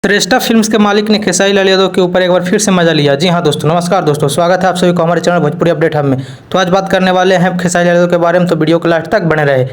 श्रेष्ठा films के मालिक ने खेसारी लाल यादव के ऊपर एक बार फिर से मजा लिया। जी हाँ दोस्तों, नमस्कार दोस्तों, स्वागत है आप सभी को हमारे चैनल भोजपुरी अपडेट हब में। तो आज बात करने वाले हैं खेसारी लाल यादव के बारे में, तो वीडियो को लास्ट तक बने रहे।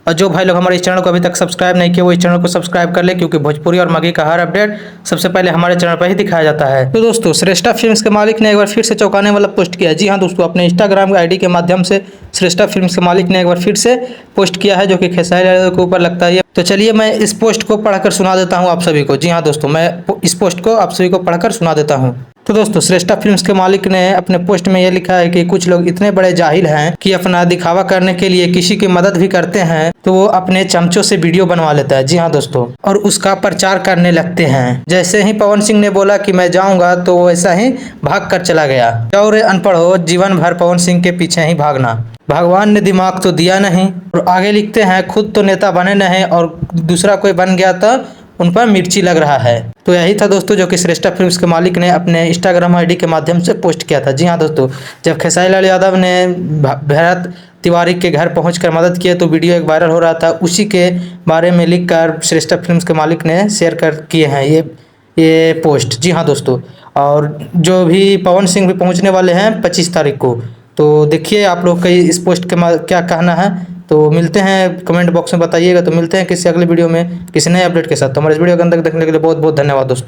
और जो भाई लोग हमारे इस चैनल को अभी तक सब्सक्राइब नहीं किए वो इस चैनल को सब्सक्राइब कर ले, क्योंकि भोजपुरी और मगही का हर अपडेट सबसे पहले हमारे चैनल पर ही दिखाया जाता है। तो दोस्तों, श्रेष्ठा फिल्म्स के मालिक ने एक बार फिर से चौंकाने वाला पोस्ट किया। जी हाँ दोस्तों, अपने इंस्टाग्राम आईडी के माध्यम से श्रेष्ठा फिल्म्स के मालिक ने एक बार फिर से पोस्ट किया है, जो कि खेसारी लाल यादव के ऊपर लगता है। तो चलिए मैं इस पोस्ट को पढ़कर सुना देता हूं आप सभी को। जी हाँ दोस्तों, मैं इस पोस्ट को आप सभी को पढ़कर सुना देता हूं। तो दोस्तों, श्रेष्ठा फिल्म्स के मालिक ने अपने पोस्ट में यह लिखा है कि कुछ लोग इतने बड़े जाहिल हैं कि अपना दिखावा करने के लिए किसी की मदद भी करते हैं तो वो अपने चमचों से वीडियो बनवा लेता है। जी हाँ दोस्तों, और उसका प्रचार करने लगते हैं। जैसे ही पवन सिंह ने बोला कि मैं जाऊंगा तो वैसा ही भाग कर चला गया। जाओ रे अनपढ़ हो, जीवन भर पवन सिंह के पीछे ही भागना। भगवान ने दिमाग तो दिया नहीं। और आगे लिखते हैं, खुद तो नेता बने नहीं और दूसरा कोई बन गया तो उन पर मिर्ची लग रहा है। तो यही था दोस्तों जो कि श्रेष्ठा फिल्म्स के मालिक ने अपने इंस्टाग्राम आईडी के माध्यम से पोस्ट किया था। जी हाँ दोस्तों, जब खेसारी लाल यादव ने भरत तिवारी के घर पहुंचकर मदद की तो वीडियो एक वायरल हो रहा था, उसी के बारे में लिखकर श्रेष्ठा फिल्म्स के मालिक ने शेयर कर किए हैं ये पोस्ट। जी हाँ दोस्तों, और जो भी पवन सिंह भी पहुँचने वाले हैं 25 तारीख को। तो देखिए आप लोग का इस पोस्ट के क्या कहना है। तो मिलते हैं, कमेंट बॉक्स में बताइएगा। तो मिलते हैं किसी अगले वीडियो में किसी नए अपडेट के साथ। तो हमारे इस वीडियो के अंदर देखने के लिए बहुत बहुत धन्यवाद दोस्तों।